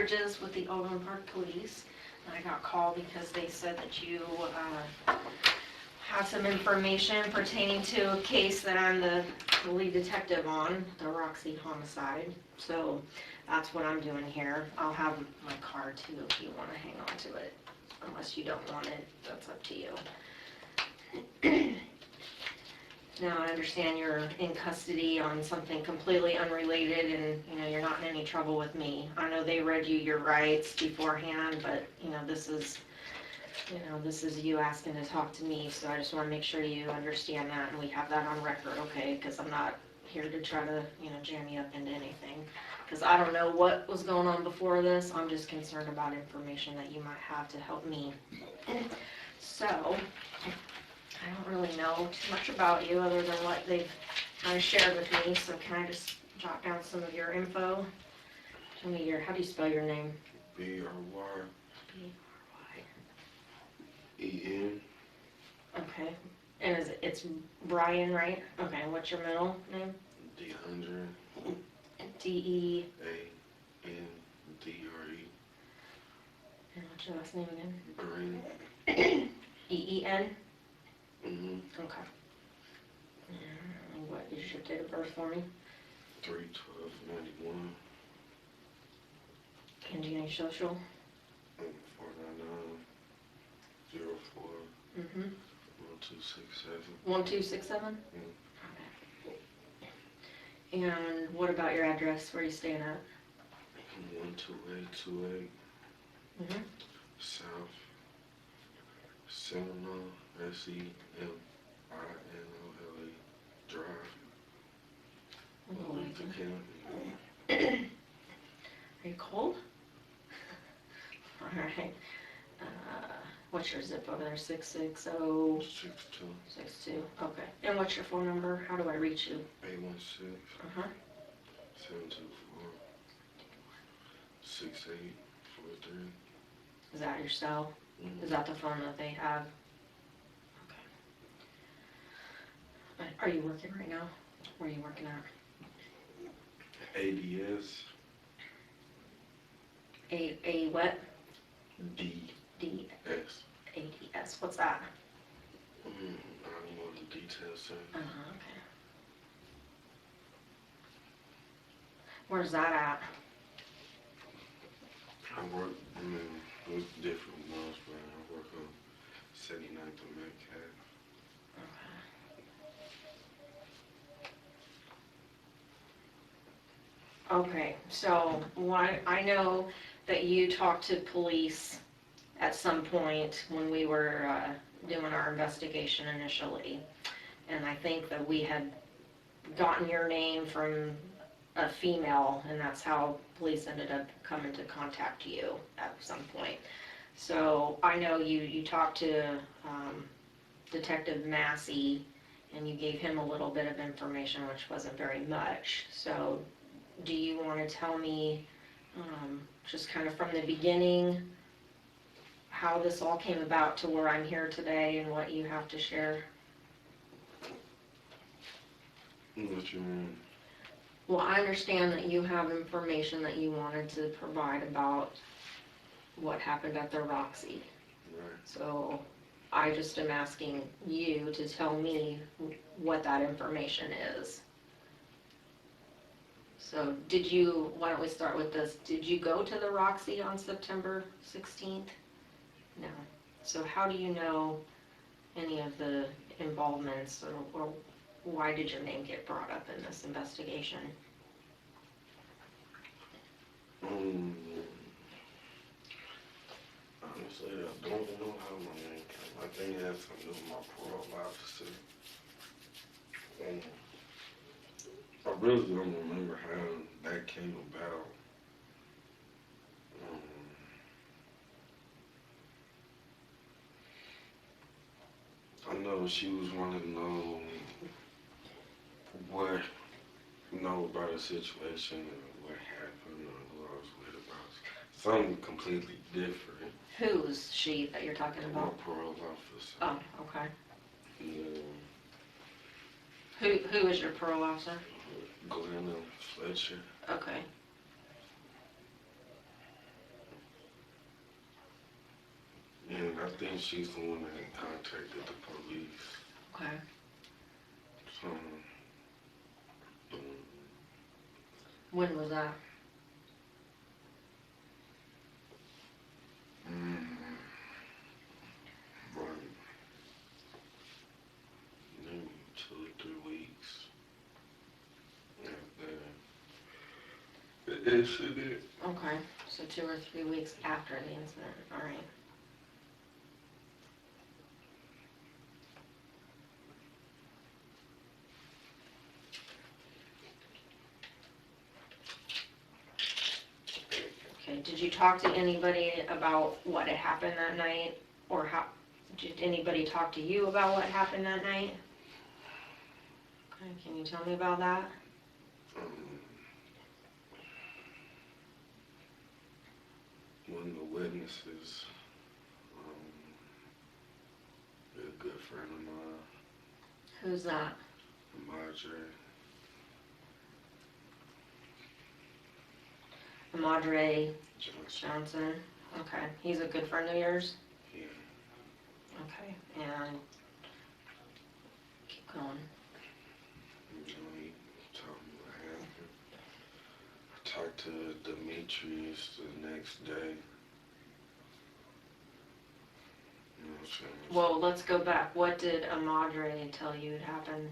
Bridges with the Overland Park Police. And I got called because they said that you have some information pertaining to a case that I'm the lead detective on, the Roxy homicide. So that's what I'm doing here. I'll have my card too if you want to hang on to it. Unless you don't want it, that's up to you. Now I understand you're in custody on something completely unrelated, and you're not in any trouble with me. I know they read you your rights beforehand, but this is you asking to talk to me, so I just want to make sure you understand that and we have that on record, okay? Because I'm not here to try to jam you up into anything, because I don't know what was going on before this. I'm just concerned about information that you might have to help me. So I don't really know too much about you other than what they've kind of shared with me, so can I just jot down some of your info? Tell me how do you spell your name? B-R-Y. B-R-Y. E-N. Okay. And it's Bryan, right? Okay, and what's your middle name? D-100. D-E. A-N-D-R-E. And what's your last name again? Bryen. E-E-N? Mm-hmm. Okay. And what is your date of birth for me? 3/12/91. And do you know your social? 499 04 Mm-hmm. 1267. 1267? Okay. And what about your address? Where are you staying at? 12828 Mm-hmm. South Seminole, S-E-M-I-N-O-L-E Drive, Wellington County. Are you cold? Alright. What's your zip over there? 660? 62. Okay. And what's your phone number? How do I reach you? 816 Uh-huh. 724 6843. Is that your cell? Mm-hmm. Is that the phone that they have? Okay. Are you working right now? Where are you working at? ADS. A what? D. D. S. ADS. What's that? I don't know the details, sir. Uh-huh, okay. Where's that at? I work, with different ones, but I work on 79th and Metcalf. Okay, so I know that you talked to police at some point when we were doing our investigation initially, and I think that we had gotten your name from a female, and that's how police ended up coming to contact you at some point. So I know you talked to Detective Massey, and you gave him a little bit of information, which wasn't very much. So do you want to tell me just kind of from the beginning how this all came about to where I'm here today and what you have to share? What you mean? Well, I understand that you have information that you wanted to provide about what happened at the Roxy. Right. So I just am asking you to tell me what that information is. So why don't we start with this, did you go to the Roxy on September 16th? No. So how do you know any of the involvements, or why did your name get brought up in this investigation? Honestly, I don't know how my name came. I think it has something to do with my parole officer. I really don't remember how that came about. I know she was wanting to know about the situation and what happened or who I was with about something completely different. Who's she that you're talking My about? parole officer. Oh, okay. And, Who is your parole officer? Glenn Fletcher. Okay. think she's the one that contacted the police. Okay. So, When was that? right, maybe 2 or 3 weeks after the incident. Okay, so 2 or 3 weeks after the incident, alright. Okay, did you talk to anybody about what had happened that night? Or how, did anybody talk to you about what happened that night? Okay, can you tell me about that? One of the witnesses, a good friend of mine, Who's that? Marjorie. Madre Johnson. Johnson. Okay, he's a good friend of yours? Yeah. Okay, and keep going. You know, he told me what happened. I talked to Demetrius the next day. You know what I'm saying? Well, let's go back. What did Amadre tell you had happened?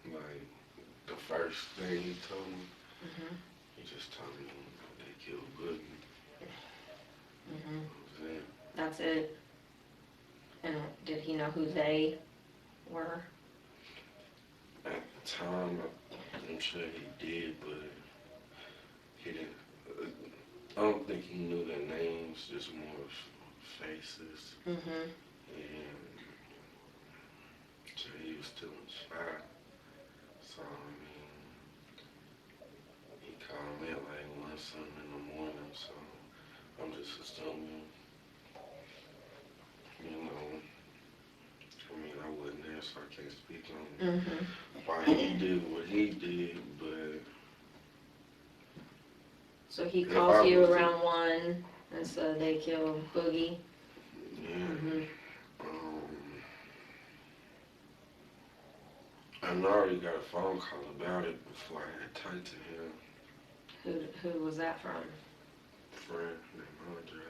Like, the first thing he told me, Mhm. he just told me they killed Boogie. Mhm. That was it. That's it. And did he know who they were? At the time, I'm sure he did, but he didn't. I don't think he knew their names, just more faces. Mhm. And so he was still in shock. So, I mean, he called me at like 1 something in the morning, so I'm just assuming, you know, I mean, I wasn't there, so I can't speak on Mhm. why he did what he did, but So he if calls I you was around 1 and said they killed Boogie. yeah, Mhm. I already got a phone call about it before I had talked to him. Who was that from? Friend named Andre,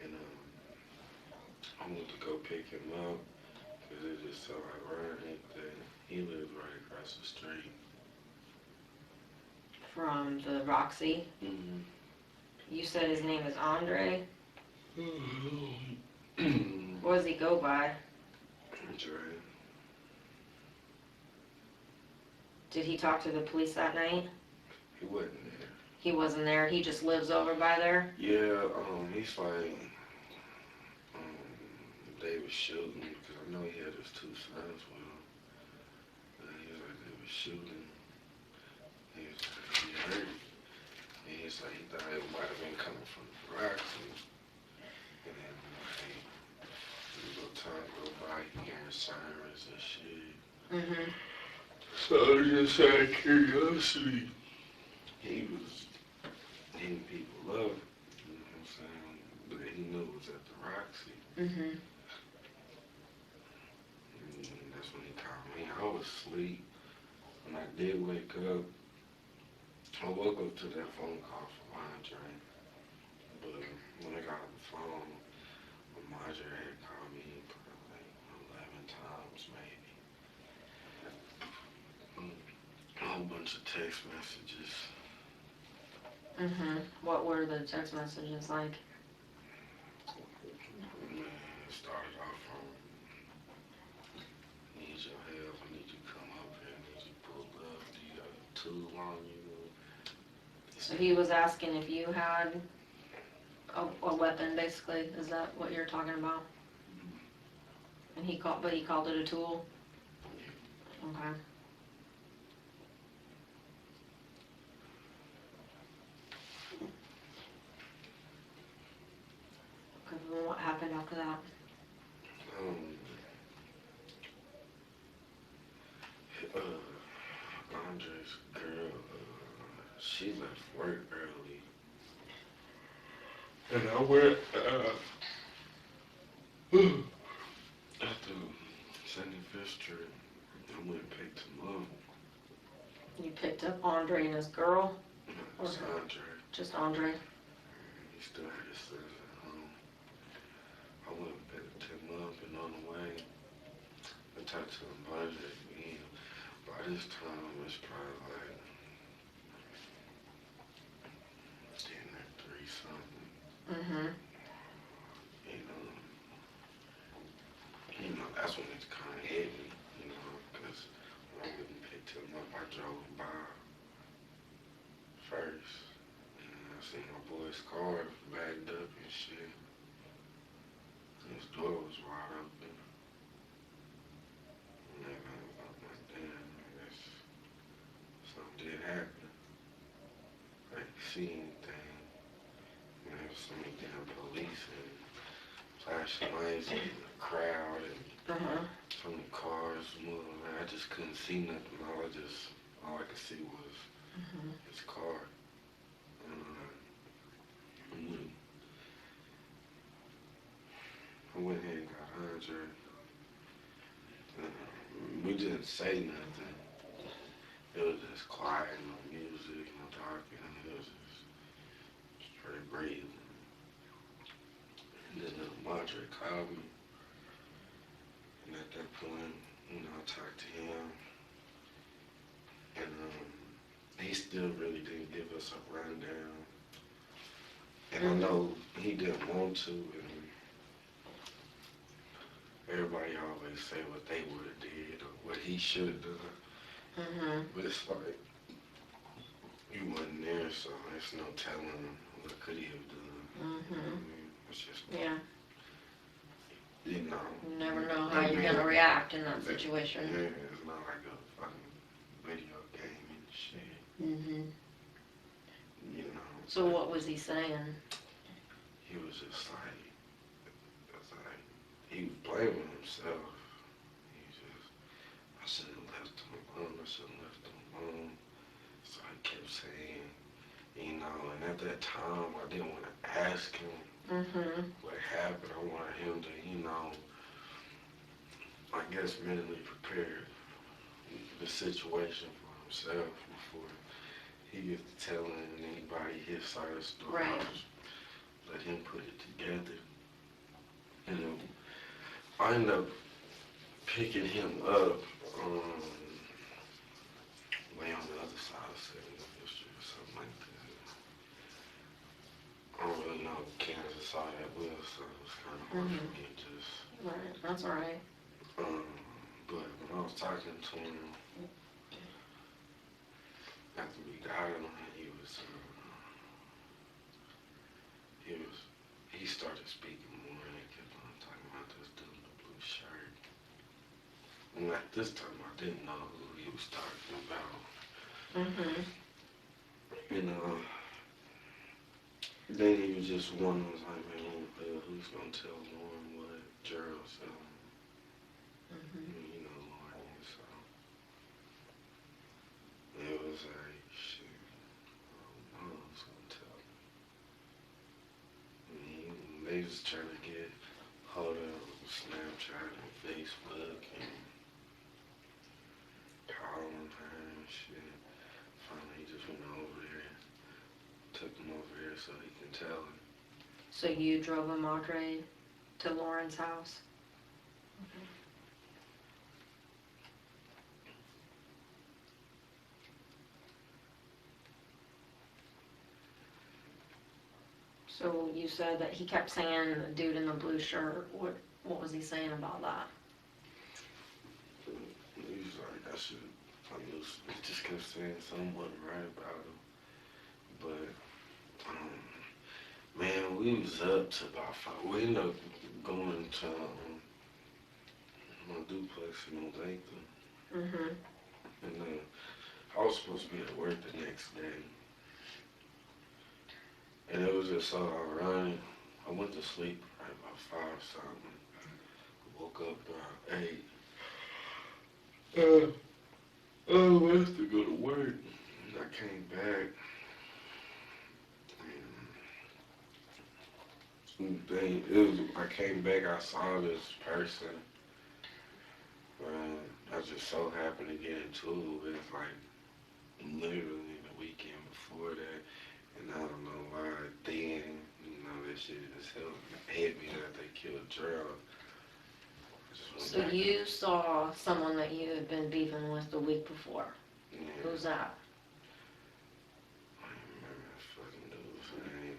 and I went to go pick him up because it just so ironic that he lives right across the street. From the Roxy. Mm-hmm. You said his name is Andre. Mm-hmm. What does he go by? Andre. Did he talk to the police that night? He wasn't there. He wasn't there. He just lives over by there. Yeah, he's like, they was shooting because I know he had his 2 sons with him. And he was like, they was shooting. He was like, he hurt. And he's like, he thought it might have been coming from the Roxy. And then, like, a little time go by, he hearing sirens and shit. Mhm. So just out of curiosity, he was hitting people up, you know what I'm saying? But he knew it was at the Roxy. Mhm. And that's when he called me. I was asleep. When I did wake up, I woke up to that phone call from Andre. But when I got on the phone, Andre had called me probably like 11 times maybe. A whole bunch of text messages. Mhm. What were the text messages like? Man, it started off from, need your help, I need you to come up here, I need you to pull up, do you got a tool on you? So he was asking if you had a weapon, basically. Is that what you're talking about? And he called it a tool. Okay. Okay. Well, what happened after that? Uh, Andre's girl, she she left work early. And I went, after 75th Street, I went and picked him up. You picked up Andre and his girl? It's Andre. Just Andre? He still had his sis at home. I went and picked him up, and on the way, I talked to him about it. And by this time, it's probably like 10 or 3 something. Mm-hmm. That's when it's kind of hit me, because when I went and picked him up, I drove by first, and I seen my boy's car backed up and shit. His door was wide open. And I was like, damn, I guess something did happen. I didn't see anything. And there was so many damn police and flashing lights and a crowd and so many cars moving. I just couldn't see nothing. All I could see was his car. I went ahead and got Andre. We didn't say nothing. It was just quiet, no music, no talking. It was just straight breathing. And then Andre called me. And at that point, I talked to him. And he still really didn't give us a rundown. And I know he didn't want to. And everybody always say what they would have did or what he should have done. But it's like, you wasn't there, so there's no telling what could he have done. It's just, you never know how you're gonna react in that situation. Yeah, it's not like a fucking video game and shit. So what was he saying? He was just like, he was blaming himself. I shouldn't have left him alone. So I kept saying, and at that time, I didn't want to ask him what happened. I wanted him to, I guess mentally prepare the situation for himself before he gets to telling anybody his side of the story. Right. Let him put it together. I ended up picking him up way on the other side of 75th Street or something like that. I don't really know Kansas saw that well, so it's kind of hard for me to just... Right, that's all right. But when I was talking to him, after we got him, he started speaking more, and he kept on talking about this dude in the blue shirt. And at this time, I didn't know who he was talking about. Then he was just one who was like, man, who's gonna tell Lauren what Gerald said? Lauren is, so it was like, shit, I don't know who's gonna tell me. They was trying to get hold of Snapchat and Facebook and calling her and shit. Finally, he just went over there, took him over there so he can tell her. So you drove him, Audrey, to Lauren's house? So you said that he kept saying the dude in the blue shirt. What was he saying about that? He was like, he just kept saying something wasn't right about him. But, man, we was up to about 5. We ended up going to my duplex in Olathe. And I was supposed to be at work the next day. And it was just so ironic. I went to sleep right about 5 something. Woke up about 8. I went to go to work. And I came back. I came back, I saw this person, and I just so happened to get into it with, like, literally the weekend before that, and I don't know why then, that shit just hit me that they killed Gerald. So you saw someone that you had been beefing with the week before. Yeah. Who's that? I don't remember that fucking dude's name.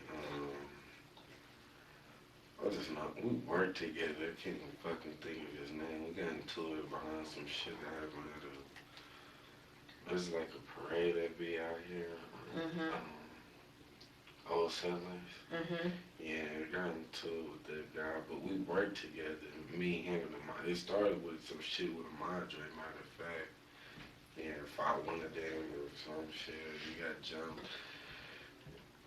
I just know we worked together. I can't even fucking think of his name. We got into it behind some shit that happened at there's like a parade that be out here. Old Settlers. Yeah, we got into it with that guy, but we worked together. Me, him, and it started with some shit with a madre, matter of fact. Yeah, fought one of them or some shit. You got jumped.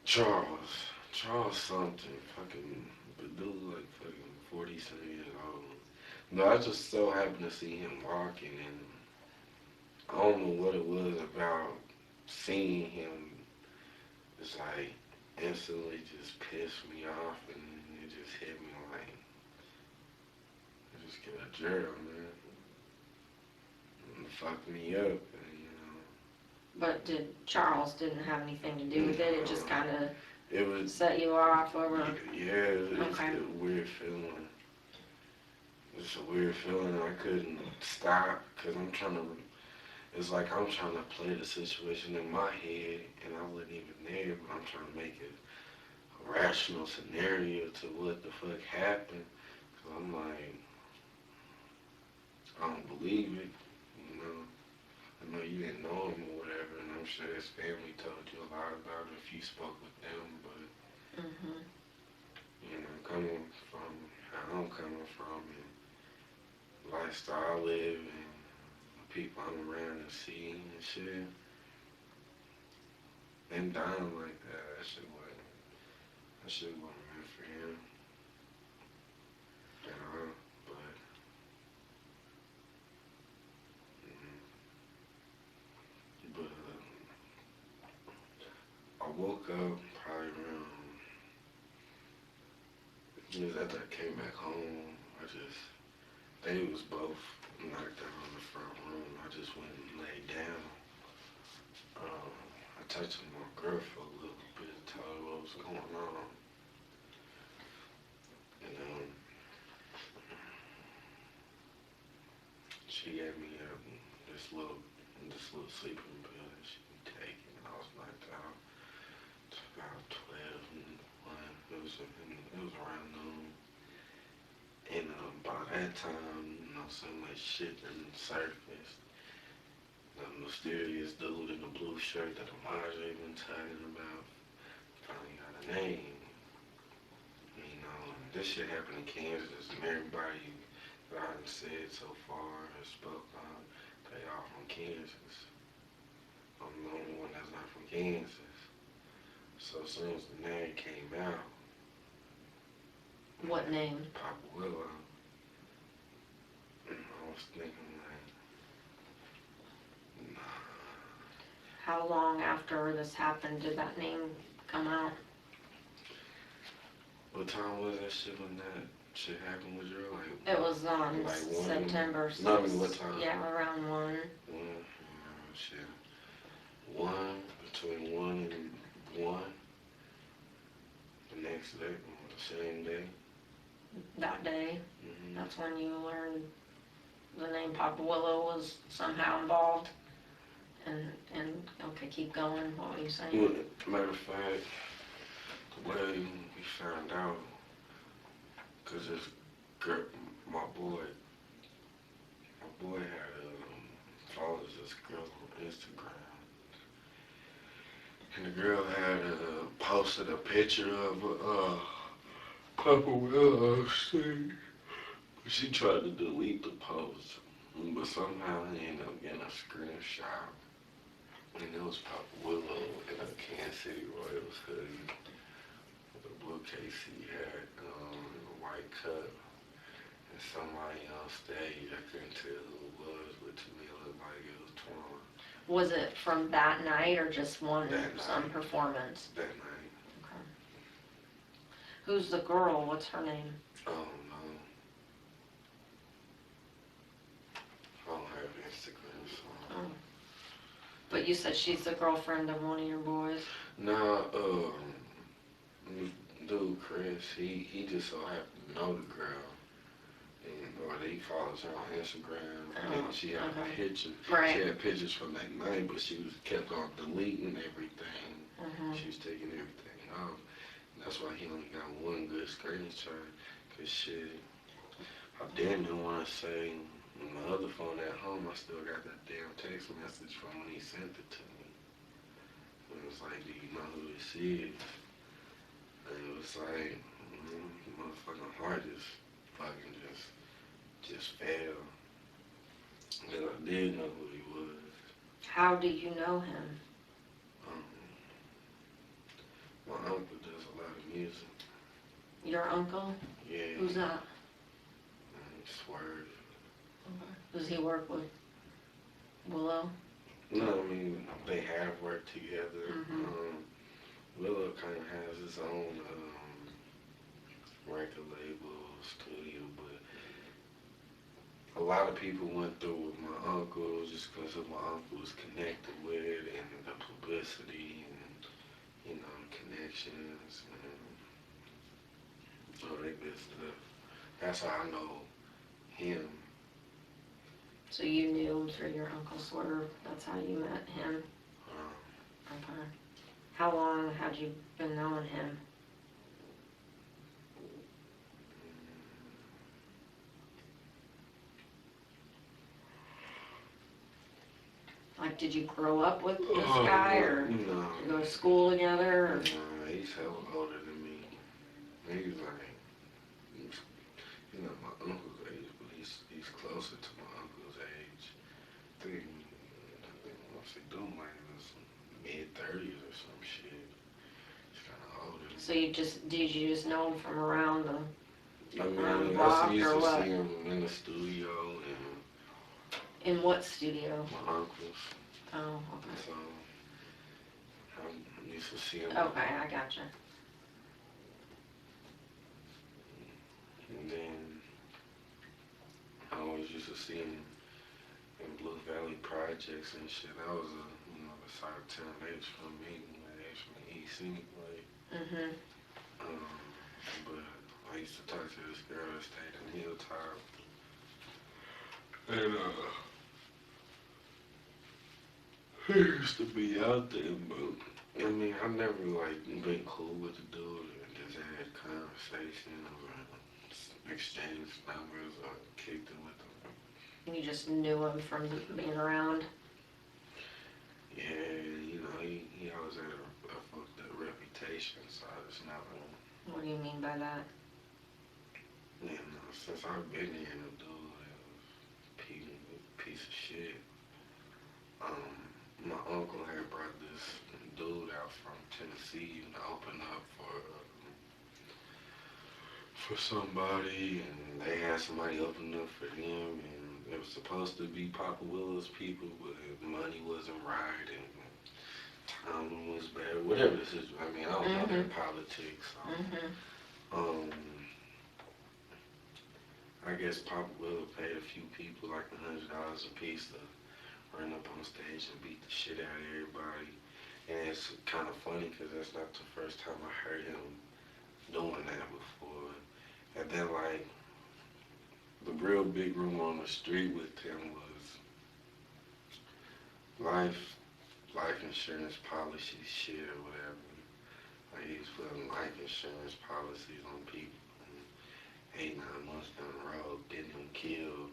Charles something. Fucking, the dude like fucking 40-some years old. No, I just so happened to see him walking, and I don't know what it was about seeing him. It's like instantly just pissed me off, and it just hit me like, it just killed Gerald, man. And it fucked me up, and. But Charles didn't have anything to do with it? It just kind of set you off over? Yeah, it's a weird feeling. It's a weird feeling. I couldn't stop because it's like I'm trying to play the situation in my head, and I wasn't even there, but I'm trying to make it a rational scenario to what the fuck happened. So I'm like, I don't believe it, I know you didn't know him or whatever, and I'm sure his family told you a lot about it if you spoke with them, but, coming from how I'm coming from and the lifestyle I live and the people I'm around and seeing and shit, them dying like that, that shit wasn't meant for him at all, but, I woke up probably around, it was after I came back home, they was both knocked out in the front room. I just went and laid down. I touched my girl for a little bit, told her what was going on. And she gave me this little sleeping pill that she could take, and I was knocked out. It's about 12 and 1. It was around noon. And by that time, some like shit done surfaced. The mysterious dude in the blue shirt that Elijah been talking about finally got a name. This shit happened in Kansas, and everybody that I've said so far has spoke on, they all from Kansas. I'm the only one that's not from Kansas. So as soon as the name came out. What name? Papa Willow. I was thinking like, nah. How long after this happened did that name come out? What time was that shit when that shit happened with you? It was on like September 6th. No, I mean, what time? Yeah, around 1. Shit. Between 1 and 1. The next day, the same day. That day, that's when you learned the name Papa Willow was somehow involved. And okay, keep going. What were you saying? Well, matter of fact, the way we found out, cause this girl, my boy had follows this girl on Instagram, and the girl had posted a picture of Papa Willow scene. She tried to delete the post, but somehow he ended up getting a screenshot. And it was Papa Willow in a Kansas City Royals hoodie with a blue KC hat, and a white cup. And somebody on stage, I couldn't tell who it was, but to me it looked like it was Twan. Was it from that night or just some performance? That night. Okay. Who's the girl? What's her name? I don't know. I don't have Instagram, so. Oh. But you said she's the girlfriend of one of your boys. Nah, dude, Chris, he just so happened to know the girl. And, or he follows her on Instagram. And she had pictures. Right. She had pictures from that night, but she was kept on deleting everything. She was taking everything off. And that's why he only got one good screenshot. Cause shit, I damn near want to say, on my other phone at home, I still got that damn text message from when he sent it to me. And it was like, do you know who this is? And it was like, motherfucking heart just fucking just fell. And I did know who he was. How do you know him? My uncle does a lot of music. Your uncle? Yeah. Who's that? Swerve. Okay. Does he work with Willow? No, I mean, they have worked together. Willow kind of has his own record label, studio, but a lot of people went through with my uncle just because of my uncle was connected with and the publicity and, you know, connections and all that good stuff. That's how I know him. So you knew through your Uncle Swerve, that's how you met him? Okay. How long had you been knowing him? Like, did you grow up with this guy, or no. did you go to school together? Or? No, he's hella older than me. He's like, you know, my uncle's age, but he's closer to my uncle's age. I think once they do like in his mid-30s or some shit. He's kind of older. So did you just know him from around the I used to see him in the studio and in what studio? my uncle's. Oh, okay. So I used to see him. Okay, I gotcha. And then I always used to see him in Blue Valley Projects and shit. That was the side of town they was from me, they was from the EC, like. But I used to talk to this girl that stayed in Hilltop, and he used to be out there, but I mean, I never like been cool with the dude and just had conversations or exchanged numbers or kicked it with him. You just knew him from being around? Yeah, you know, he always had a fucked up reputation, so I just never. What do you mean by that? You know, since I've been here, the dude is a piece of shit. My uncle had brought this dude out from Tennessee to open up for somebody, and they had somebody open up for them, and it was supposed to be Papa WILLIS people, but the money wasn't right, and timing was bad, whatever this is. I mean, I don't know their politics. So, I guess Papa WILLIS paid a few people like $100 a piece to run up on stage and beat the shit out of everybody. And it's kind of funny because that's not the first time I heard him doing that before. And then, like, the real big room on the street with him was life insurance policy shit or whatever. Like, he was putting life insurance policies on people. 8-9 months down the road, getting him killed.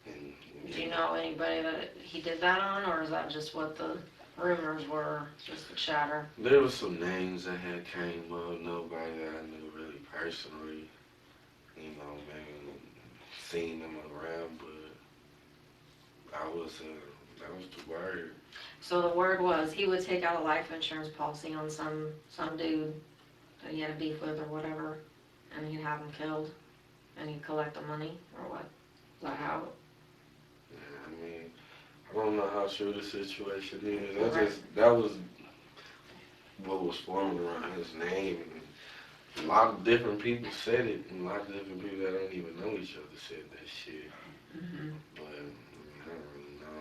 And Do you know anybody that he did that on, or is that just what the rumors were, just the chatter? There was some names that had came up, nobody that I knew really personally, you know, maybe seen them around, but that was the word. So the word was he would take out a life insurance policy on some dude that he had a beef with or whatever, and he'd have him killed, and he'd collect the money, or what? Is that how? Yeah, I mean, I don't know how true the situation is. That was what was forming around his name. A lot of different people said it, and a lot of different people that don't even know each other said that shit. Mm-hmm. But I don't really know.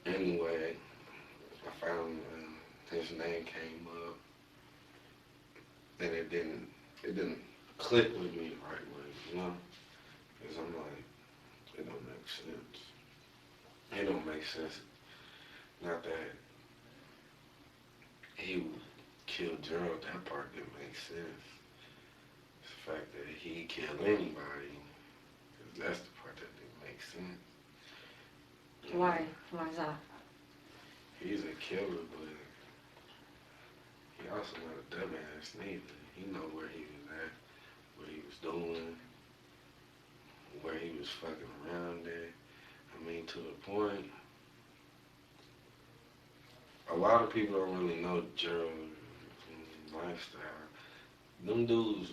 But anyway, I found his name came up, and it didn't click with me the right way, you know? Because I'm like, it don't make sense. It don't make sense. Not that he killed Gerald, that part didn't make sense. It's the fact that he killed anybody, 'cause that's the part that didn't make sense. Why? Why is that? He's a killer, but he also not a dumbass neither. He know where he was at, what he was doing, where he was fucking around at. I mean, to the point, a lot of people don't really know Gerald's lifestyle. Them dudes,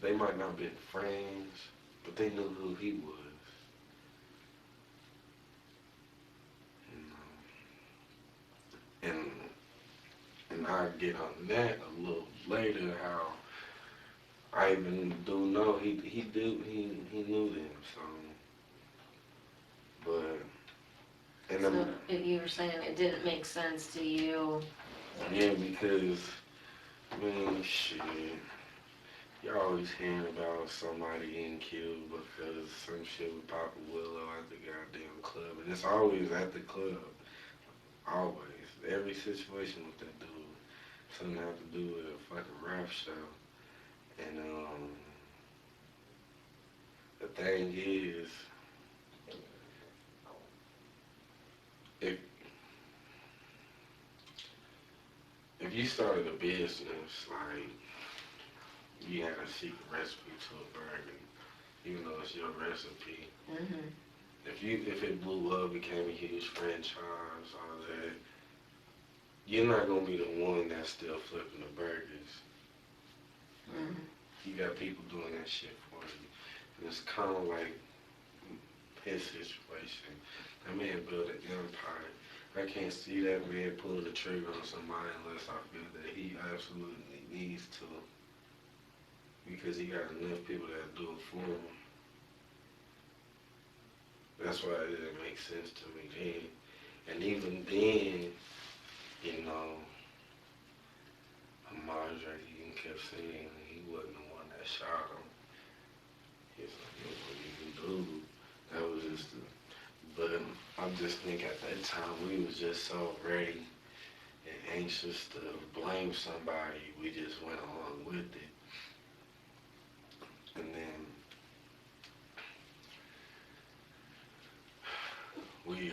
they might not been friends, but they knew who he was. You know? And I'll get on that a little later, how I even do know he knew them, so. But, and So if you were saying it didn't make sense to you. yeah, because, I mean, shit, you're always hearing about somebody getting killed because some shit with Papa Willow at the goddamn club, and it's always at the club, always. Every situation with that dude, something have to do with a fucking rap show, and the thing is, if you started a business, like, you had a secret recipe to a burger, even though it's your recipe. Mm-hmm. If it blew up, became a huge franchise, all that, you're not gonna be the one that's still flipping the burgers. Mm-hmm. You got people doing that shit for you, and it's kind of like his situation. That man built an empire. I can't see that man pulling the trigger on somebody unless I feel that he absolutely needs to, because he got enough people that do it for him. That's why it didn't make sense to me then. And even then, you know, Marjorie even kept saying he wasn't the one that shot him. He's like, it wasn't even dude. That was just the, but I just think at that time we was just so ready and anxious to blame somebody, we just went along with it. And then we,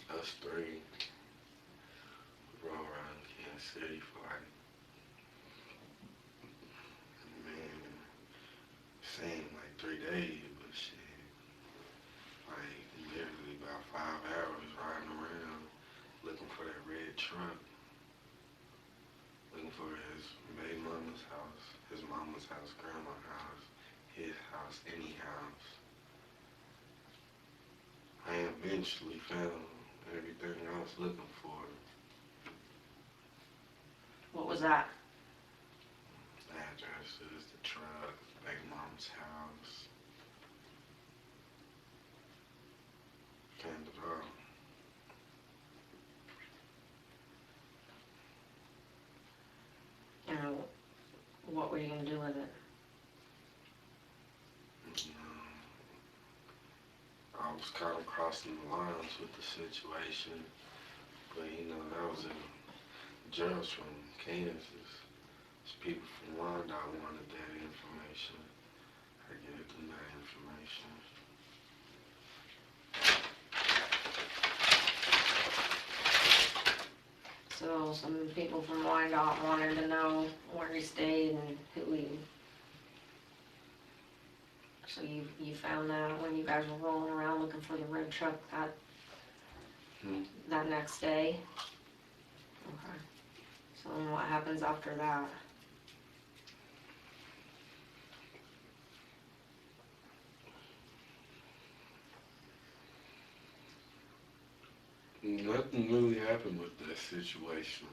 us three, rode around Kansas City for like, man, seemed like 3 days, but shit, like literally about 5 hours riding around looking for that red truck, looking for his baby mama's house, his mama's house, grandma's house, his house, any house. I eventually found everything I was looking for. What was that? The addresses, the truck, baby mom's house. Found it all. And what were you gonna do with it? I was kind of crossing the lines with the situation, but you know, that was in Gerald's from Kansas. There's people from Wyandotte wanted that information. I gave them that information. So some people from Wyandotte wanted to know where he stayed and who he. So you found that when you guys were rolling around looking for the red truck that next day? Okay. So then what happens after that? Nothing really happened with that situation.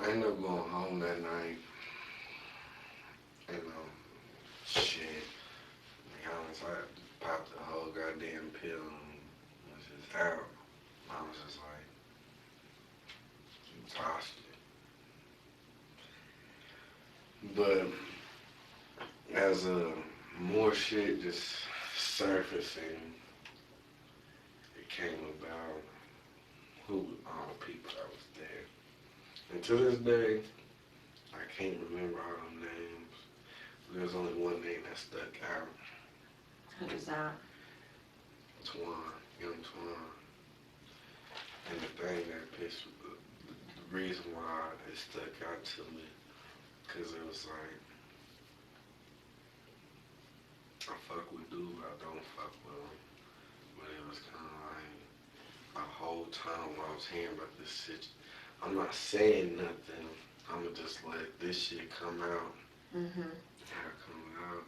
I ended up going home that night, and shit. To be honest, I popped the whole goddamn pill and was just out. I was just like exhausted. But as more shit just surfacing, it came about who all the people that was there. And to this day, I can't remember all them names. There's only one name that stuck out. Who's that? Twan, young Twan. And the thing that pissed, the reason why it stuck out to me, because it was like, I fuck with dude, I don't fuck with him. But it was kind of like, the whole time while I was hearing about this shit, I'm not saying nothing. I'm gonna just let this shit come out. Mm-hmm. How it come out.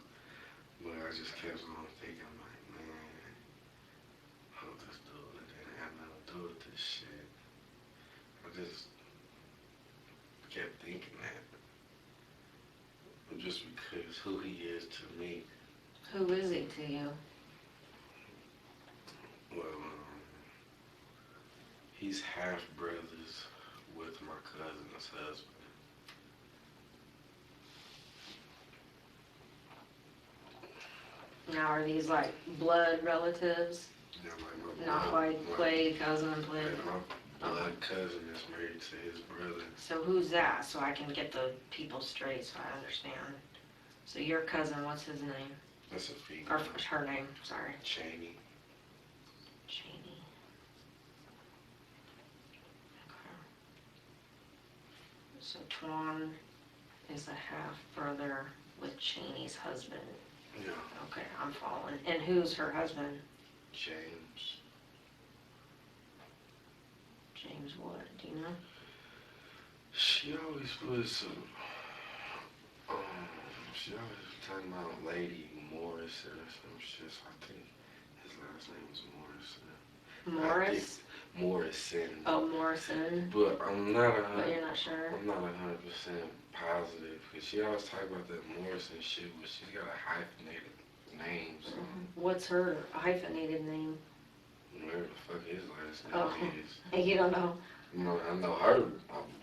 But I just kept on thinking, like, man, hope this dude didn't have nothing to do with this shit. I just kept thinking that. Just because who he is to me. Who is he to you? Well, he's half brothers with my cousin's husband. Now, are these like blood relatives? Yeah, like my Not blood, like play cousin and play. my blood cousin is married to his brother. So who's that? So I can get the people straight so I understand. So your cousin, what's his name? That's a female. Or her name, sorry. Cheney. Cheney. Okay. So Twan is a half brother with Cheney's husband. Yeah. Okay, I'm following. And who's her husband? James. James what? Do you know? She always was she always was talking about Lady Morrison or some shit. So I think his last name is Morrison. Morris? Morrison. Oh, Morrison. But I'm not But you're not sure? I'm not 100% positive. Cause she always talk about that Morrison shit, but she's got a hyphenated name. So What's her hyphenated name? whatever the fuck his last name Oh. is. You don't know? I know her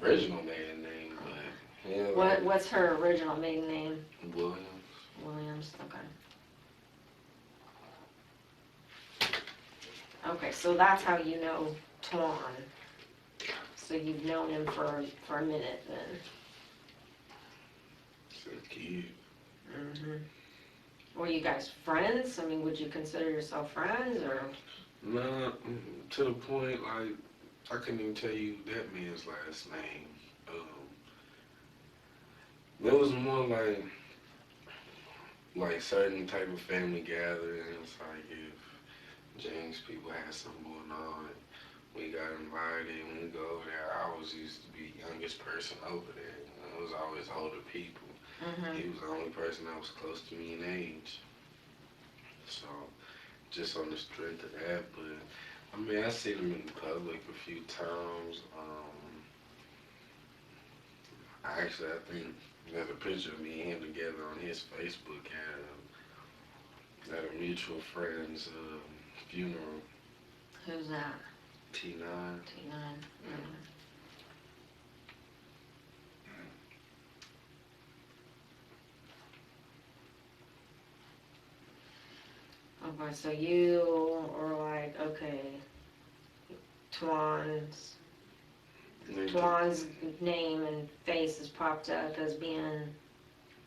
original maiden name, but yeah. What's her original maiden name? Williams. Williams, okay. Okay, so that's how you know Twan. So you've known him for a minute then. Since a kid. Were you guys friends? I mean, would you consider yourself friends or? Nah, to the point, like, I couldn't even tell you that man's last name. It was more like certain type of family gatherings, like if James people had something going on, we got invited, and we go over there, I always used to be the youngest person over there. It was always older people. He was the only person that was close to me in age. So, just on the strength of that, but I mean, I seen him in public a few times. I think there's a picture of me and him together on his Facebook at a mutual friend's funeral. Who's that? T9. T9. Okay, so you were like, okay, Twan's name and face has popped up as being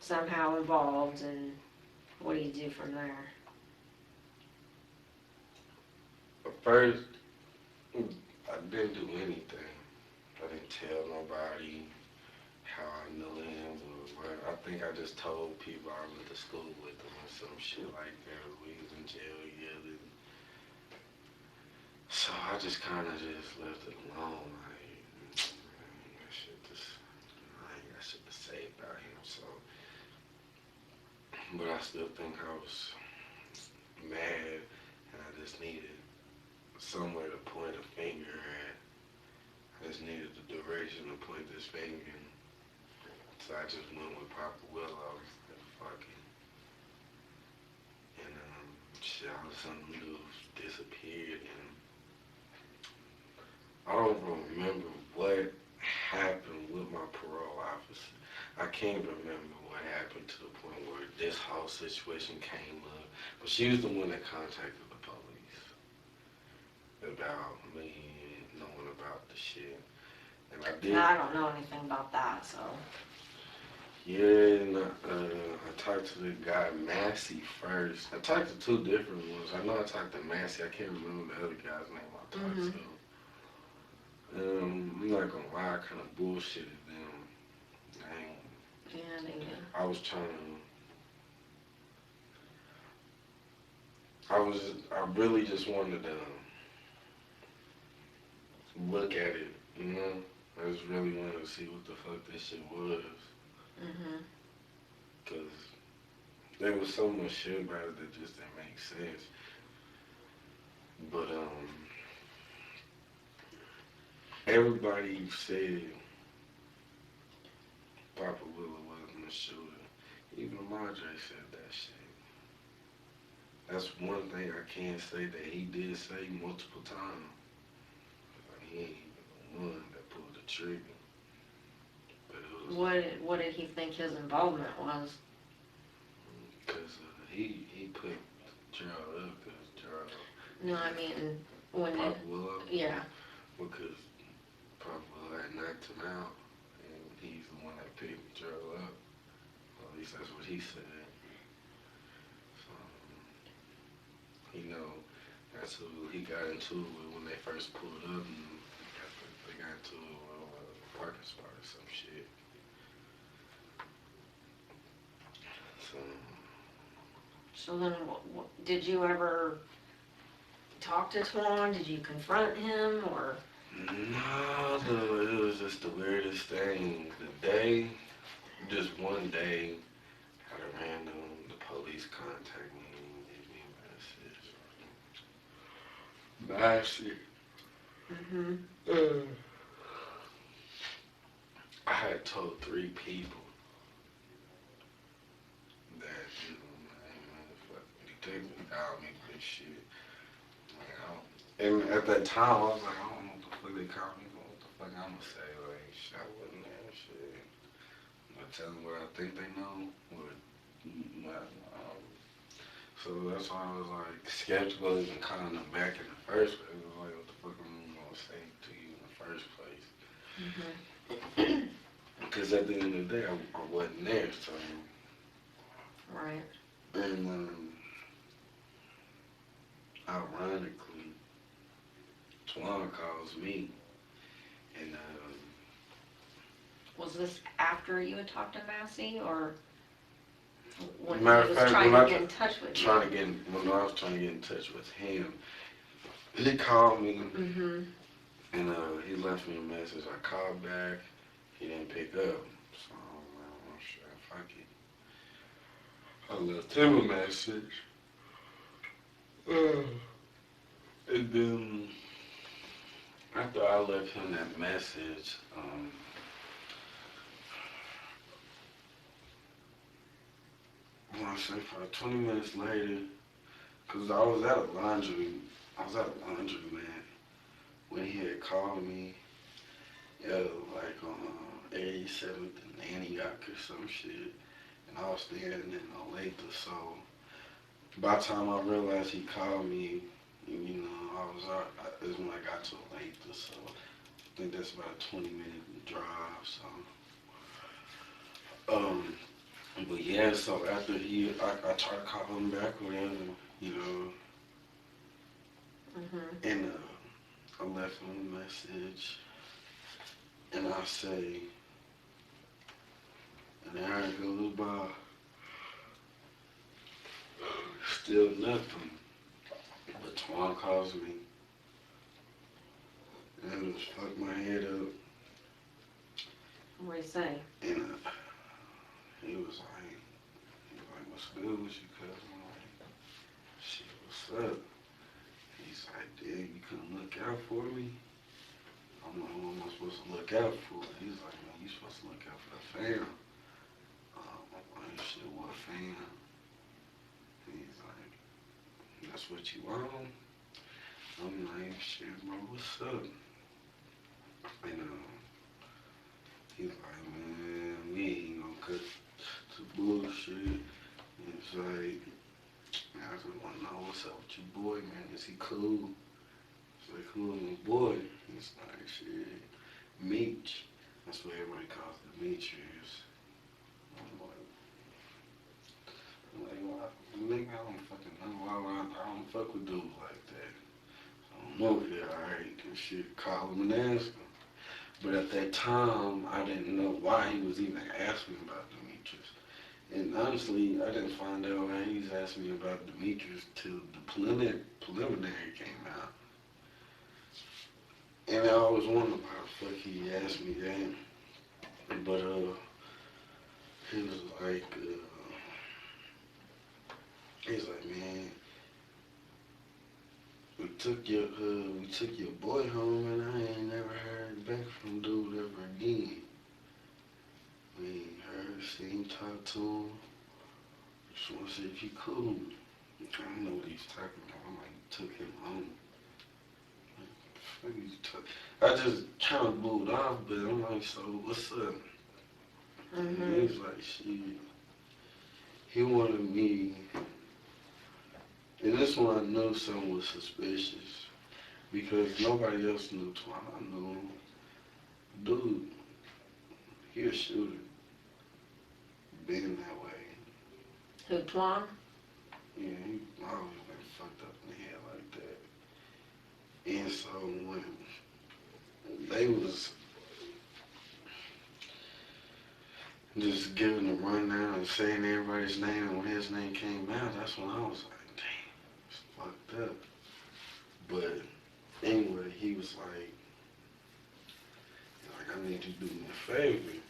somehow involved, and what do you do from there? First, I didn't do anything. I didn't tell nobody how I knew him or what. I think I just told people I went to school with him or some shit like that. We was in jail together. So I just kind of just left it alone. Like, I ain't got shit to say about him. So, but I still think I was mad, and I just needed somewhere to point a finger at. I just needed the direction to point this finger in. So I just went with Papa Willis and fuck it. And shit, all of a sudden the dudes disappeared, and I don't remember what happened with my parole officer. I can't remember what happened to the point where this whole situation came up. But she was the one that contacted the police about me knowing about the shit. And I did. I don't know anything about that, so. Yeah, and I talked to the guy Massey first. I talked to two different ones. I know I talked to Massey. I can't remember the other guy's name I talked to. I'm not gonna lie, I kind of bullshitted them. I was trying to. I really just wanted to look at it, you know? I just really wanted to see what the fuck this shit was. Cause there was so much shit about it that just didn't make sense. But everybody said Papa Willis wasn't a shooter. Even Madre said that shit. That's one thing I can say that he did say multiple times. Like, he ain't even the one that pulled the trigger. But it was What did he think his involvement was? because he put Gerald up because Gerald. No, I mean, when Papa Willis? yeah. Because Papa Willis had knocked him out, and he's the one that picked Gerald up. Well, at least that's what he said. So, you know, that's who he got into it when they first pulled up, and they got into a parking spot or some shit. So then, did you ever talk to Twan? Did you confront him, or? No, it was just the weirdest thing. Just one day, out of random, the police contact me and give me a message. I had told 3 people that, detective called me for this shit. And at that time, I was like, I don't know what the fuck they called me for. What the fuck I'm gonna say? Like, shit, I wasn't there and shit. I tell them what I think they know. So that's why I was like skeptical even calling them back in the first place. I was like, what the fuck am I gonna say to you in the first place? Because at the end of the day, I wasn't there, so. Right. And ironically, Twan calls me, and Was this after you had talked to Massey, or when he matter was of fact, trying when to get in touch with you? I was trying to get in touch with him, he called me, and he left me a message. I called back, he didn't pick up, so I was like, oh shit, fuck it. I left him a message, and then after I left him that message, I want to say for 20 minutes later, because I was at a laundry man when he had called me, like on 87th and Antioch or some shit, and I was standing in Olathe, so by the time I realized he called me, you know, that's when I got to Olathe, so I think that's about a 20-minute drive, so. But yeah, so after I tried to call him back or whatever, you know, and I left him a message, and I say, an hour goes by, still nothing, but Twan calls me, and it just fucked my head up. What do you say? And he was like, what's good with you, cuz? I'm like, shit, up? He's like, damn, you couldn't look out for me? I'm like, who am I supposed to look out for? He's like, man, you supposed to look out for the fam. I'm like, shit, what fam? He's like, that's what you want? I'm like, shit, bro, what's up? And he's like, man, we ain't gonna cut to bullshit. And it's like, man, I just wanna know what's up with your boy, man. Is he cool? It's like, who is my boy? He's like, shit, Meech. That's what everybody calls the Demetrius. I'm like, well, nigga, I don't fucking know. I don't fuck with dudes like that. I don't know if they're alright and shit, call him and ask him. But at that time, I didn't know why he was even asking about Demetrius. And honestly, I didn't find out why he was asking me about Demetrius till the preliminary came out. And I always wondered why the fuck he asked me that. But he was like, he's like, man, we took your boy home, and I ain't never heard back from dude ever again. We ain't heard, seen, talked to him. Just wanna see if he cool. I don't know what he's talking about. I'm like, took him home. I just kind of blew it off, but I'm like, so what's up? Mm-hmm. And he was like, shit. He wanted me, and this one I knew something was suspicious because nobody else knew Twan. I knew him. Dude, he a shooter. Been that way. Who, Twan? Yeah, he always been fucked up in the head like that. And so when they was just giving a rundown and saying everybody's name, and when his name came out, that's when I was like, damn, it's fucked up. But anyway, he was like, I need you to do me a favor. And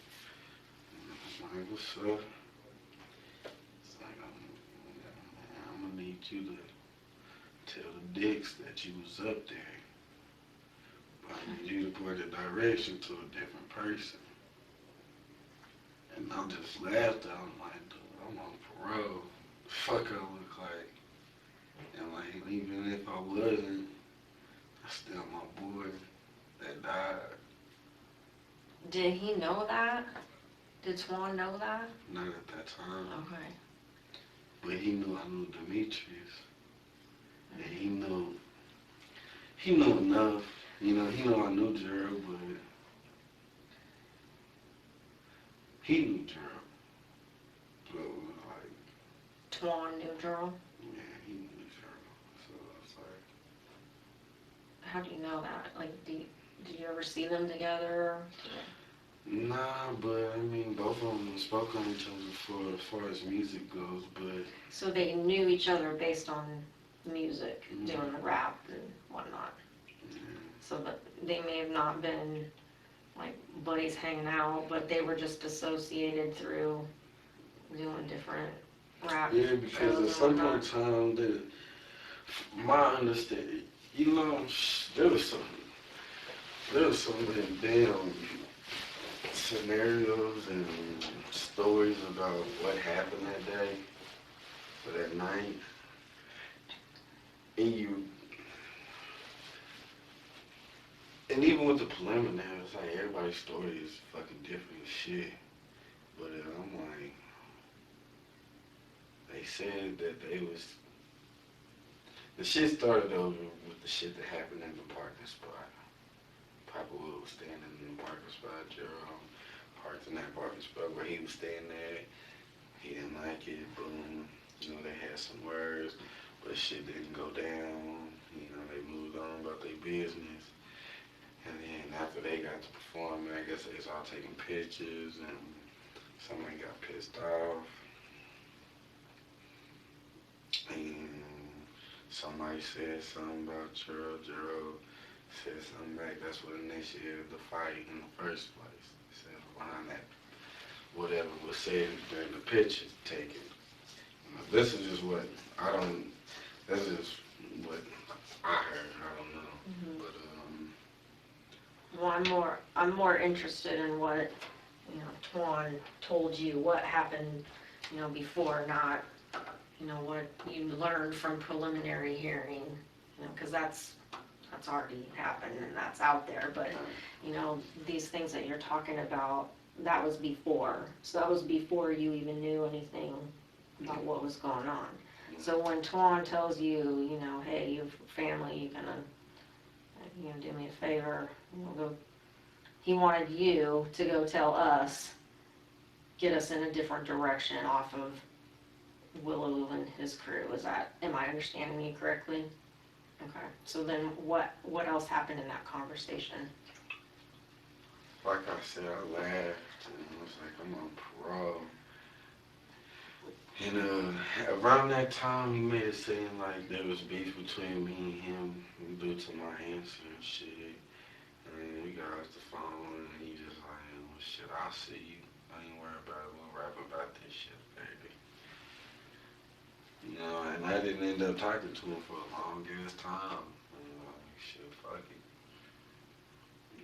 I'm like, what's up? It's like, I'm gonna need you to tell the dicks that you was up there. I need you to point the direction to a different person. And I just laughed at him like, dude, I'm on parole. Fuck I look like. And like, even if I wasn't, that's still my boy that died. Did he know that? Did Twan know that? Not at that time. Okay. But he knew I knew Demetrius. And he knew enough. You know, he knew I knew Gerald, but he knew Gerald. So it was like, Twan knew Gerald? yeah, he knew Gerald. So it's like, How do you know that? Like, did you ever see them together? nah, but I mean, both of them spoke on each other as far as music goes, but So they knew each other based on music, Mhm. doing the rap and whatnot. yeah. So that they may have not been like buddies hanging out, but they were just associated through doing different rap Yeah, because shows at and some point whatnot. in time, my understanding, you know, there was some damn scenarios and stories about what happened that day or that night, and even with the preliminary, it's like everybody's story is fucking different as shit. But I'm like, they said that the shit started over with the shit that happened in the parking spot. Papa Will was standing in the parking spot, Gerald parked in that parking spot where he was standing there. He didn't like it, boom. You know, they had some words, but shit didn't go down. You know, they moved on about their business. And then after they got to performing, I guess they was all taking pictures and somebody got pissed off. And somebody said something about Gerald. Gerald said something back. That's what initiated the fight in the first place. Said behind that, whatever was said during the pictures taken. This is just what I don't. That's just what I heard. I don't know. But Well, I'm more interested in what, you know, Twan told you, what happened, you know, before, not, you know, what you learned from preliminary hearing, you know, because that's already happened and that's out there, but, you know, these things that you're talking about, that was before. So that was before you even knew anything about what was going on. So when Twan tells you, you know, hey, your family, you gonna do me a favor, you know, go, he wanted you to go tell us, get us in a different direction off of Willow and his crew. Am I understanding you correctly? Okay, so then what else happened in that conversation? like I said, I laughed and I was like, I'm on parole. And around that time, he made it seem like there was beef between me and him due to my answer and shit. And we got off the phone and he just like, well, shit, I'll see you. I ain't worried about it. We'll rap about this shit, baby. You know, and I didn't end up talking to him for a long ass time. You know, like, shit, fuck it.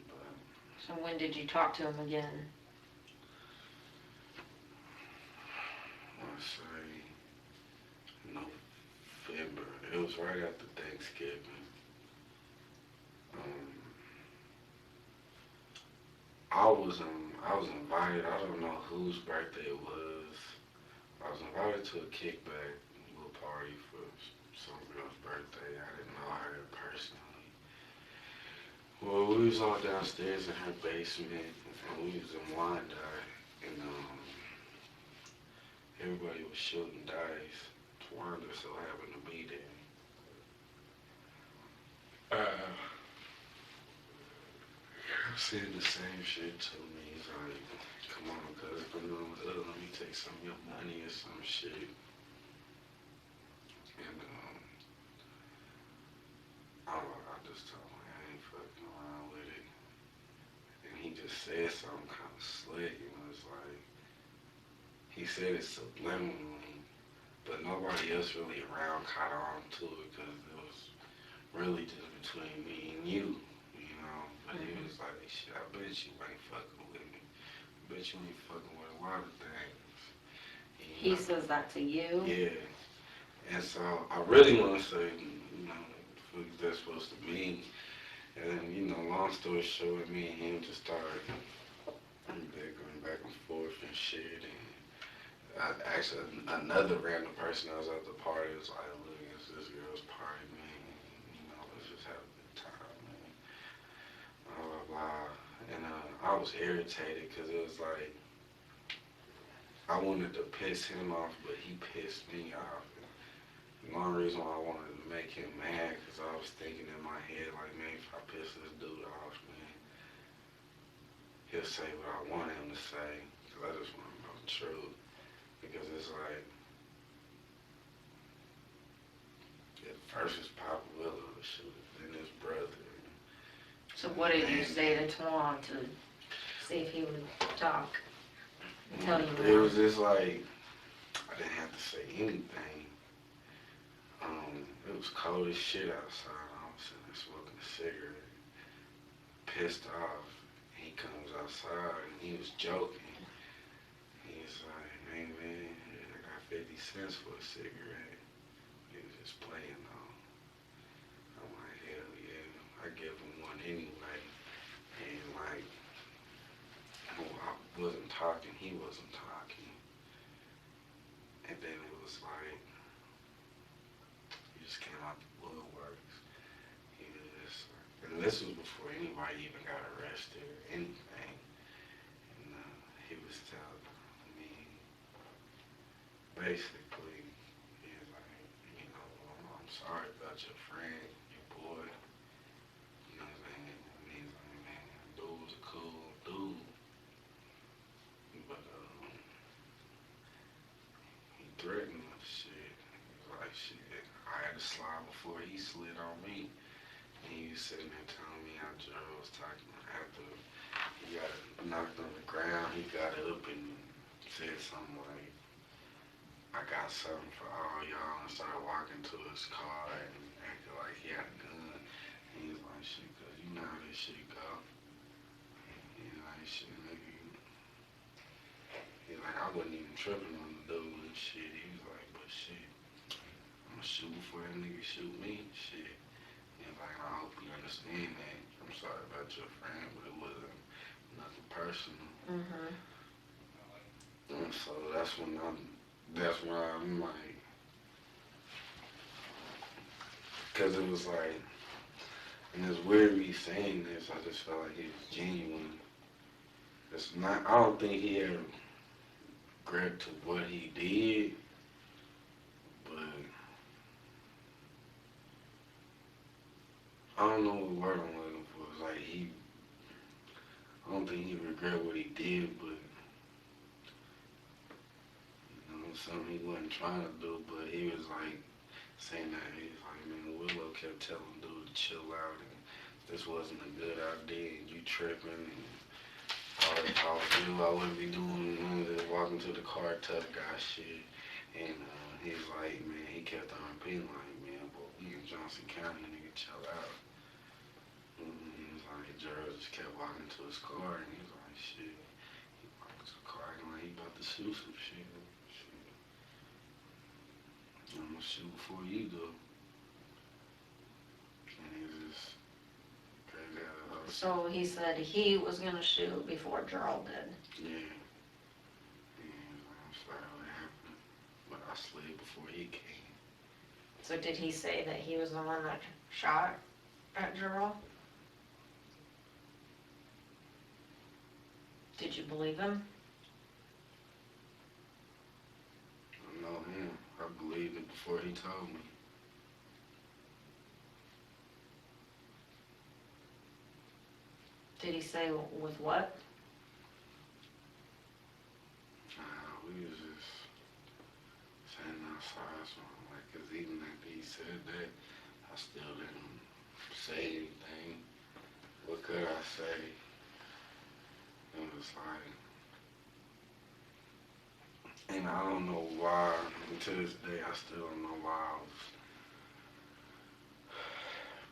But So when did you talk to him again? I say November. It was right after Thanksgiving. I was invited. I don't know whose birthday it was. I was invited to a kickback little party for some girl's birthday. I didn't know her personally. Well, we was all downstairs in her basement, and we was in Wyandotte, and everybody was shooting dice. Twanda so happened to be there. Saying the same shit to me. He's like, come on, cuz, let me take some of your money or some shit. And I just told him I ain't fucking around with it. And he just said something kind of slick, you know, it's like, he said it subliminally, but nobody else really around caught on to it because it was really just between me and you. But he was like, shit, I bet you ain't fucking with me. I bet you ain't fucking with a lot of things. And, He says that to you? Yeah. And so I really want to say, you know, what is that supposed to mean? And then, you know, long story short, me and him just started going back and forth and shit. And actually, another random person that was at the party was like, look, it's this girl's party, man. You know, let's just have a good time, man. Blah, blah, blah. And I was irritated because it was like, I wanted to piss him off, but he pissed me off. And the only reason why I wanted to make him mad, because I was thinking in my head, like, man, if I piss this dude off, man, he'll say what I want him to say, because I just want to know the truth. Because it's like, at first it's Papa Willow, then his brother. So what did you say to Twan to see if he would talk and tell you more? It was just like, I didn't have to say anything. It was cold as shit outside. I was sitting there smoking a cigarette, pissed off. He comes outside and he was joking. He's like, hey man, I got 50 cents for a cigarette. He was just playing on. I'm like, hell yeah, I give him one anyway. And like, I wasn't talking, he wasn't talking. And then it was like, he just came out the woodworks. He was just, and this was before anybody even got arrested or anything. And he was telling me, basically, he was like, you know, I'm sorry about your friend, your boy. You know what I'm saying? And he's like, man, dude was a cool dude. But he threatened us, shit. He was like, shit, I had to slide before he slid on me. And he was sitting there telling me how Joe was talking after he got knocked on the ground. He got up and said something like, I got something for all y'all, and started walking to his car and he had a gun. And he was like, shit, cause you know how this shit go. He's like, shit, nigga. He's like, I wasn't even tripping on the dude and shit. He was like, but shit, I'ma shoot before that nigga shoot me. Shit. He's like, I hope you understand that. I'm sorry about your friend, but it wasn't nothing personal. Mhm. And so that's when I'm like, cause it was like, and it's weird me saying this, I just felt like it was genuine. It's not, I don't think he had regret to what he did, but I don't know what word I'm looking for. It's like I don't think he regret what he did, but something he wasn't trying to do, but he was like saying that he was like, man, Willow kept telling dude to chill out and this wasn't a good idea and you tripping and I wouldn't be doing none of this walking to the car tough guy shit. And he was like, man, he kept on repeating like, man, but we in Johnson County, nigga, chill out. And he was like, Gerald just kept walking to his car and he was like, shit. He walked to the car acting like he about to shoot some shit. I'm gonna shoot before you do. And he just crazy out of So he said he was gonna shoot before Gerald did. Yeah. And I'm sorry what happened. But I slid before he came. So did he say that he was the one that shot at Gerald? Did you believe him? I know him. I believed it before he told me. Did he say with what? We was just standing outside, so I'm like, cause even after he said that, I still didn't say anything. What could I say? It was like, and I don't know why, to this day, I still don't know why I was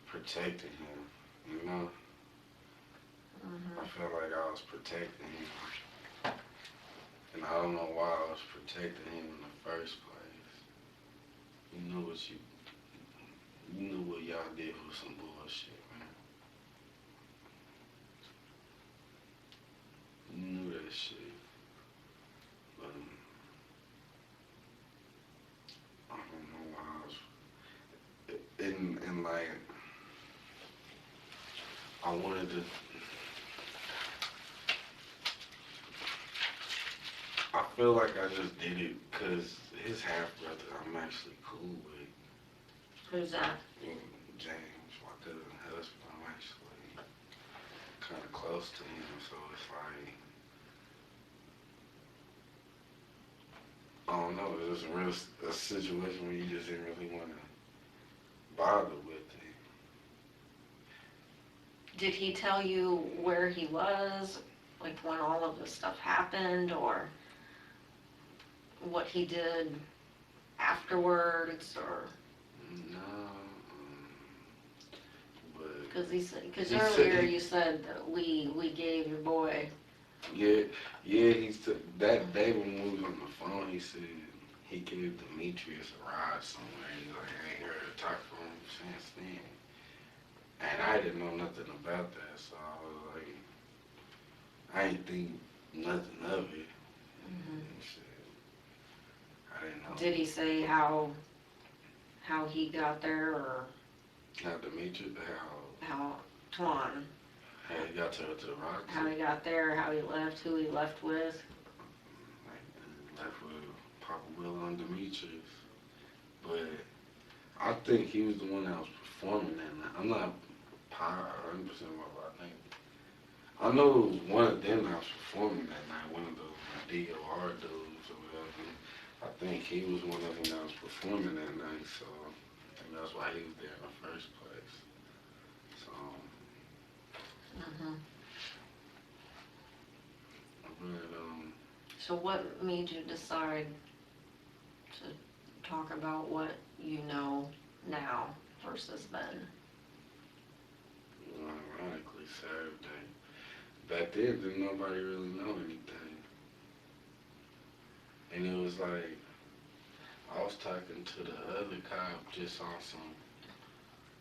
protecting him, you know? I felt like I was protecting him. And I don't know why I was protecting him in the first place. You knew what y'all did was some bullshit, man. You knew that shit. But I don't know why I was, and like, I wanted to, I feel like I just did it because his half-brother I'm actually cool with. Who's that? James, my cousin husband, I'm actually kind of close to him, so it's like, I don't know, it's a situation where you just didn't really want to bother with it. Did he tell you where he was, like when all of this stuff happened, or what he did afterwards, or? No, but Because he earlier said you said that we gave your boy. yeah, he said that day when we was on the phone, he said he gave Demetrius a ride somewhere. He's like, I ain't heard her talk from him since then. And I didn't know nothing about that, so I was like, I ain't think nothing of it. And shit, I didn't know. Did he say how he got there, or How Demetrius, how Twan, how he got to the rock. how he got there, how he left, who he left with? Like, left with Papa Will and Demetrius. But I think he was the one that was performing that night. I'm not 100% what I think. I know it was one of them that was performing that night, one of those DOR dudes or whatever. I think he was one of them that was performing that night, so I think that's why he was there in the first place. So, but, So what made you decide to talk about what you know now? versus Ben. Well, ironically, Saturday. Back then, didn't nobody really know anything. And it was like, I was talking to the other cop just on some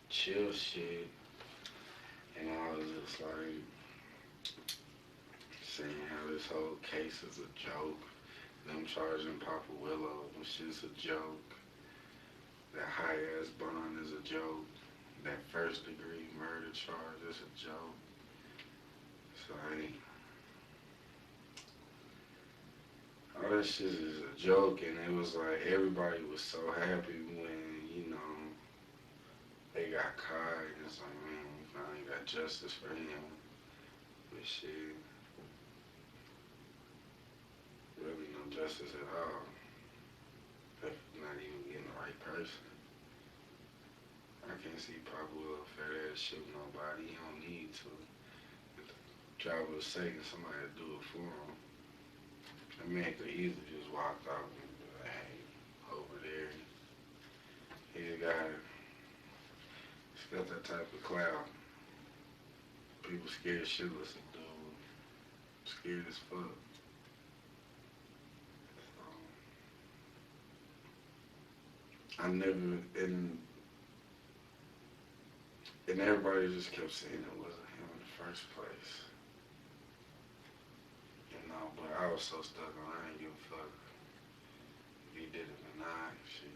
chill shit, and I was just like, saying how this whole case is a joke. Them charging Papa Willow, which is a joke. That high ass bond is a joke. That first degree murder charge is a joke. So all that shit is a joke, and it was like everybody was so happy when, they got caught. It's like, man, we finally got justice for him. But shit, really no justice at all. If not even getting the right person. I can't see Papa Will fat ass shoot nobody. He don't need to. If the driver was taking somebody to do it for him. That man could easily just walk off and be like, hey, over there. He's got that type of clout. People scared shitless of dude. Scared as fuck. I never, and everybody just kept saying it wasn't him in the first place. But I was so stuck on I ain't give a fuck if he did it or not. Shit.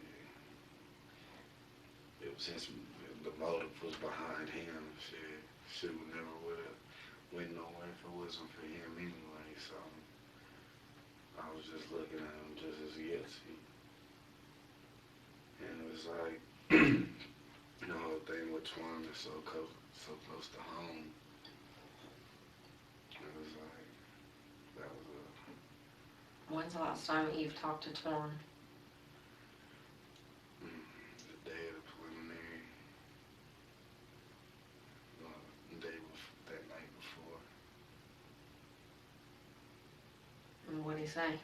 It was his, the motive was behind him. Shit would never went nowhere if it wasn't for him anyway. So I was just looking at him just as guilty. And it was like, the whole thing with Twan is so close to home. It was like, that was When's the last time you've talked to Twan? the day of the preliminary. That night before. And what'd he say?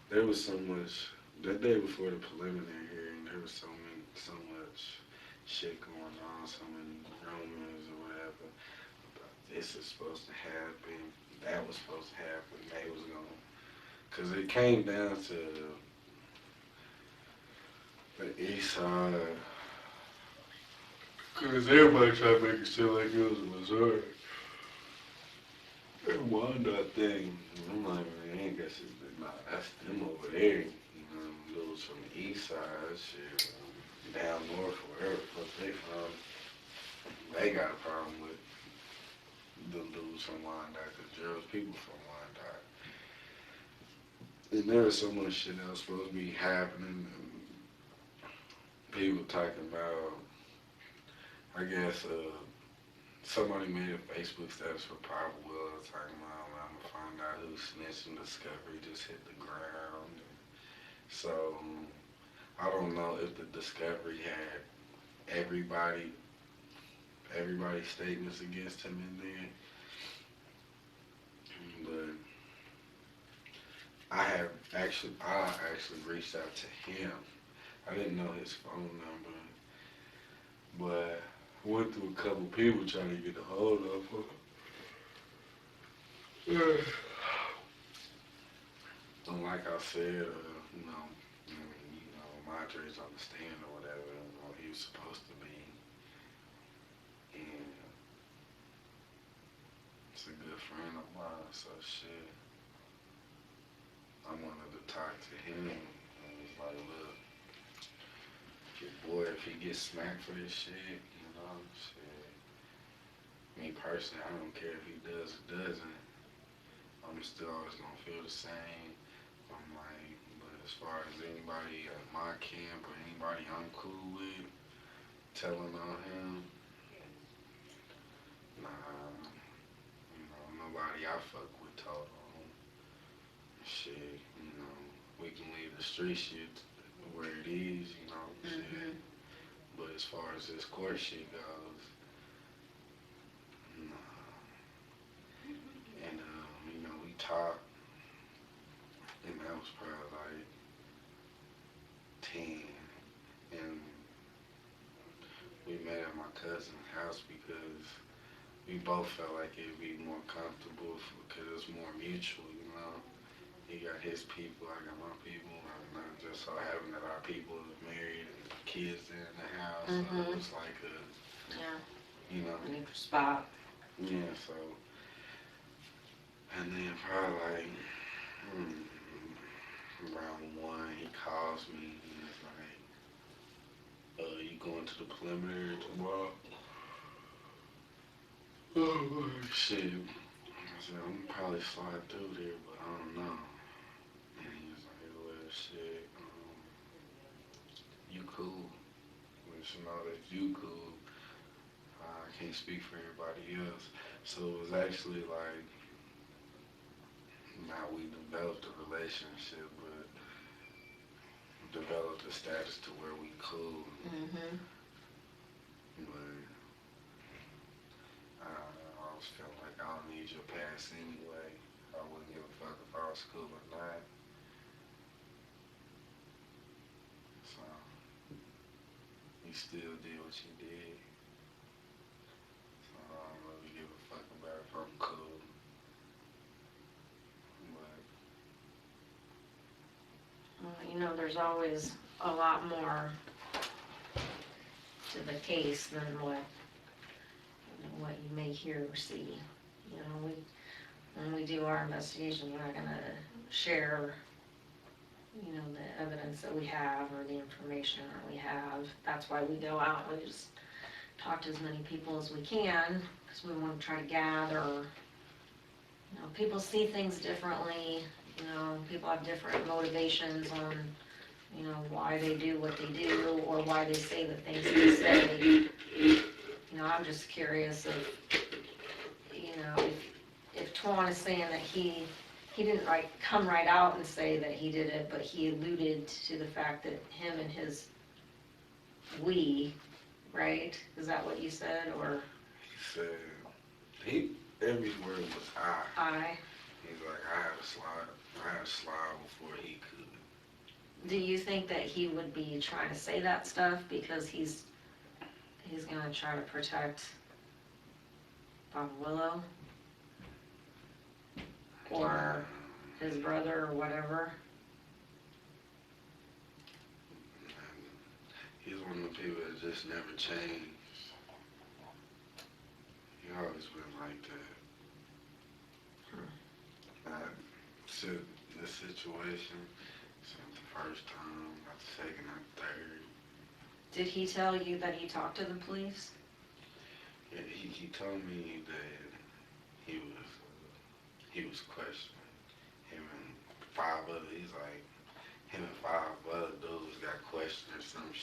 There was so much, that day before the preliminary hearing, there was so much shit going on, so many rumors or whatever. This is supposed to happen, that was supposed to happen, they was gonna, cause it came down to the east side, cause everybody tried to make it seem like it was Missouri. That Wyandotte thing, I'm like, man, I ain't got shit, nah, that's them over there, dudes from the east side, shit, down north, wherever the fuck they from, they got a problem with the dudes from Wyandotte, cause there was people from Wyandotte. And there was so much shit that was supposed to be happening, and people talking about, I guess, somebody made a Facebook status for Papa Will talking about, I'm gonna find out who snitched and Discovery just hit the ground. So, I don't know if the Discovery had everybody's statements against him in there. But I actually reached out to him. I didn't know his phone number, but I went through a couple people trying to get a hold of him. And like I said, Montrese on the stand or whatever, he was supposed to be. And it's a good friend of mine, so shit. I wanted to talk to him, and was like, look, your boy, if he gets smacked for this shit, shit. Me personally, I don't care if he does or doesn't. I'm still always gonna feel the same. I'm like, but as far as anybody at my camp or anybody I'm cool with telling on him, nah, nobody I fuck with told on him. Shit, we can leave the street shit where it is, shit. But as far as this court shit goes, nah. And, we talked, and that was probably like 10, cousin's house because we both felt like it'd be more comfortable because it's more mutual, you know. He got his people, I got my people, and not just so having that our people is married and kids in the house, so it was like a, Yeah. you know. A neutral spot. Yeah, so, and then probably like, around 1, he calls me, and it's like, you going to the perimeter tomorrow? Oh, shit. I said, I'm probably slide through there, but I don't know. And he was like, well, shit, you cool. Which, you know, that you cool. I can't speak for everybody else. So it was actually like, now we developed a relationship, but developed a status to where we cool. But I always felt like I don't need your pass anyway. I wouldn't give a fuck if I was cool or not. So you still did what you did. So I don't really give a fuck about if I'm cool. But You know, there's always a lot more to the case than what you may hear or see. You know, when we do our investigation, we're not gonna share, you know, the evidence that we have or the information that we have. That's why we go out and we just talk to as many people as we can, because we want to try to gather, you know, people see things differently, you know, people have different motivations on, you know, why they do what they do or why they say the things they say. You know, I'm just curious if, you know, if Twan is saying that he didn't come right out and say that he did it, but he alluded to the fact that him and his right? Is that what you said, or? he said, every word was I. He's like, I had to slide before he could. Do you think that he would be trying to say that stuff because he's gonna try to protect Bob Willow? Or his brother or whatever? He's one of the people that just never changed. He always been like that. Since this situation, since the first time, not the second, not the third. Did he tell you that he talked to the police? Yeah, he told me that he was questioning him and 5 other. He's like, him and 5 other dudes got questioned or some